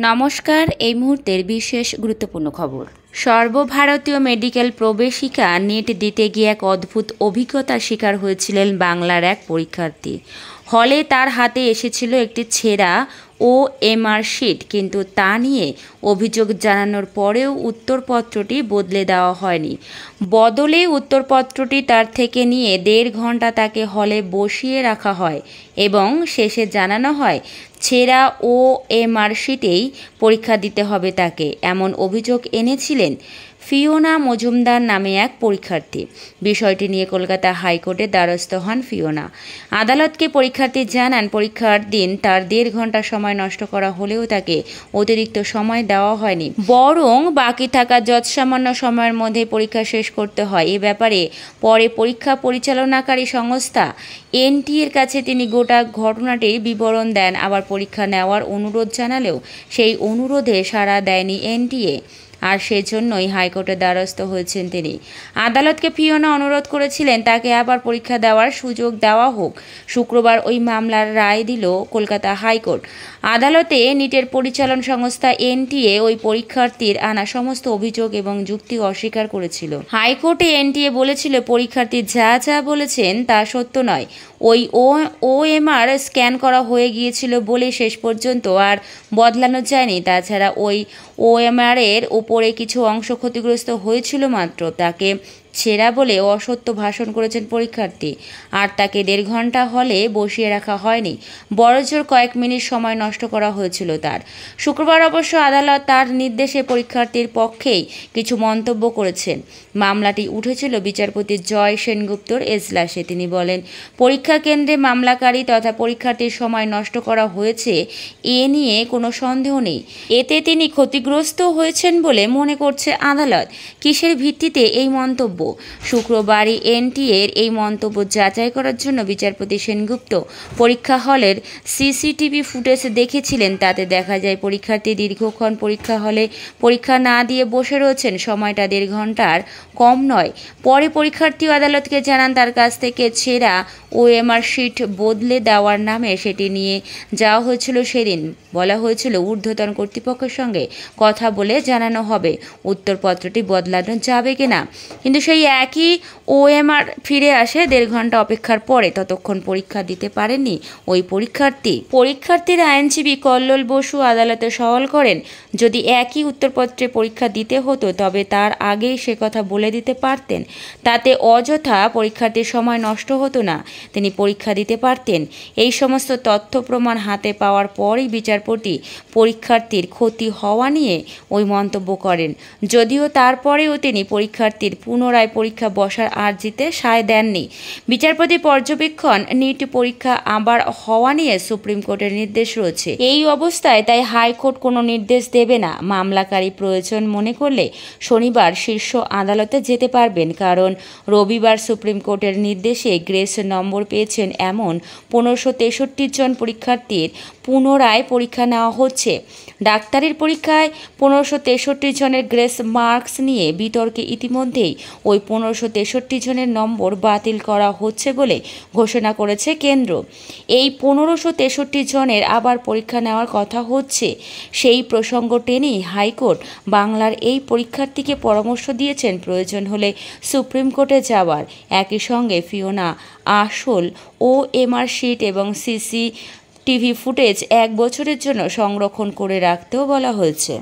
নমস্কার। এই মুহূর্তের বিশেষ গুরুত্বপূর্ণ খবর। সর্বভারতীয় মেডিকেল প্রবেশিকা নিট দিতে গিয়ে এক অদ্ভুত অভিজ্ঞতার শিকার হয়েছিলেন বাংলার এক পরীক্ষার্থী। হলে তার হাতে এসেছিল একটি ছেঁড়া OMR শিট, কিন্তু তা নিয়ে অভিযোগ জানানোর পরেও উত্তরপত্রটি বদলে দেওয়া হয়নি। বদলে উত্তরপত্রটি তার থেকে নিয়ে 1.5 ঘন্টা তাকে হলে বসিয়ে রাখা হয় এবং শেষে জানানো হয় ছেঁড়া OMR শিটেই পরীক্ষা দিতে হবে তাকে। এমন অভিযোগ এনেছিলেন ফিওনা মজুমদার নামে এক পরীক্ষার্থী। বিষয়টি নিয়ে কলকাতা হাইকোর্টে দ্বারস্থ হন ফিওনা। আদালতকে পরীক্ষার্থী জানান পরীক্ষার দিন তার 1.5 ঘন্টা সময় নষ্ট করা হলেও তাকে অতিরিক্ত সময় দেওয়া হয়নি, বরং বাকি থাকা যৎসামান্য সময়ের মধ্যে পরীক্ষা শেষ করতে হয়। এ ব্যাপারে পরে পরীক্ষা পরিচালনাকারী সংস্থা NTA এর কাছে তিনি গোটা ঘটনাটির বিবরণ দেন। আবার পরীক্ষা নেওয়ার অনুরোধ জানালেও সেই অনুরোধে সাড়া দেয়নি NTA, আর সেজন্যই হাইকোর্টের দ্বারস্থ হয়েছেন তিনি। আদালতকে ফিওনা অনুরোধ করেছিলেন তাকে আবার পরীক্ষা দেওয়ার সুযোগ দেওয়া হোক। শুক্রবার ওই মামলার রায় দিল কলকাতা হাইকোর্ট। আদালতে নিটের পরিচালন সংস্থা NTA ওই পরীক্ষার্থীর আনা সমস্ত অভিযোগ এবং যুক্তি অস্বীকার করেছিল। হাইকোর্টে NTA বলেছিল পরীক্ষার্থী যা যা বলেছেন তা সত্য নয়। ওই OMR স্ক্যান করা হয়ে গিয়েছিল বলে শেষ পর্যন্ত আর বদলানো যায়নি। তাছাড়া ওই OMR এর উপরে কিছু অংশ ক্ষতিগ্রস্ত হয়েছিল মাত্র। তাকে ছেঁড়া বলে অসত্য ভাষণ করেছেন পরীক্ষার্থী, আর তাকে 1.5 ঘন্টা হলে বসিয়ে রাখা হয়নি, বড়জোর কয়েক মিনিট সময় নষ্ট করা হয়েছিল তার। শুক্রবার অবশ্য আদালত তার নির্দেশে পরীক্ষার্থীর পক্ষেই কিছু মন্তব্য করেছেন। মামলাটি উঠেছিল বিচারপতি জয় সেনগুপ্তর এজলাসে। তিনি বলেন, পরীক্ষা কেন্দ্রে মামলাকারী তথা পরীক্ষার্থীর সময় নষ্ট করা হয়েছে এ নিয়ে কোনো সন্দেহ নেই। এতে তিনি ক্ষতিগ্রস্ত হয়েছেন বলে মনে করছে আদালত। কিসের ভিত্তিতে এই মন্তব্য? শুক্রবারই NTA এর এই মন্তব্য যাচাই করার জন্য বিচারপতি সেনগুপ্ত পরীক্ষা হলের CCTV ফুটেজ দেখেছিলেন। তাতে দেখা যায় পরীক্ষার্থী দীর্ঘক্ষণ পরীক্ষা হলে পরীক্ষা না দিয়ে বসে রয়েছেন। সময়টা 1.5 ঘন্টার কম নয়। পরে পরীক্ষার্থী আদালতকে জানান তার কাছ থেকে ছেঁড়া OMR শিট বদলে দেওয়ার নামে সেটি নিয়ে যাওয়া হয়েছিল সেদিন। বলা হয়েছিল ঊর্ধ্বতন কর্তৃপক্ষের সঙ্গে কথা বলে জানানো হবে উত্তরপত্রটি বদলানো যাবে কিনা। কিন্তু সেই একই OMR ফিরে আসে 1.5 ঘন্টা অপেক্ষার পরে। ততক্ষণ পরীক্ষা দিতে পারেননি ওই পরীক্ষার্থী। পরীক্ষার্থীর আইনজীবী কল্লোল বসু আদালতে সওয়াল করেন, যদি একই উত্তরপত্রে পরীক্ষা দিতে হতো তবে তার আগেই সে কথা বলে দিতে পারতেন। তাতে অযথা পরীক্ষার্থীর সময় নষ্ট হতো না, তিনি পরীক্ষা দিতে পারতেন। এই সমস্ত তথ্য প্রমাণ হাতে পাওয়ার পরই বিচারপতি পরীক্ষার্থীর ক্ষতি হওয়া নিয়ে ওই মন্তব্য করেন। যদিও তারপরেও তিনি পরীক্ষার্থীর পুনরায় পরীক্ষা বসার আর্জিতে সায় দেননি। বিচারপতি পর্যবেক্ষণ নিট পরীক্ষা আবার হওয়া নিয়ে সুপ্রিম কোর্টের নির্দেশ রয়েছে। এই অবস্থায় তাই হাইকোর্ট কোনো নির্দেশ দেবে না। মামলাকারী প্রয়োজন মনে করলে শনিবার শীর্ষ আদালতে যেতে পারবেন, কারণ রবিবার সুপ্রিম কোর্টের নির্দেশে গ্রেস নম্বর পেয়েছেন এমন 1563 জন পরীক্ষার্থীর পুনরায় পরীক্ষা নেওয়া হচ্ছে। ডাক্তারির পরীক্ষায় 1563 জনের গ্রেস মার্কস নিয়ে বিতর্কে ইতিমধ্যেই ওই 1563 জনের নম্বর বাতিল করা হচ্ছে বলে ঘোষণা করেছে কেন্দ্র। এই 1563 জনের আবার পরীক্ষা নেওয়ার কথা হচ্ছে। সেই প্রসঙ্গ টেনেই হাইকোর্ট বাংলার এই পরীক্ষার্থীকে পরামর্শ দিয়েছেন প্রয়োজন হলে সুপ্রিম কোর্টে যাওয়ার। একই সঙ্গে ফিওনা আসল OMR শিট এবং CCTV ফুটেজ 1 বছরের জন্য সংরক্ষণ করে রাখতেও বলা হয়েছে।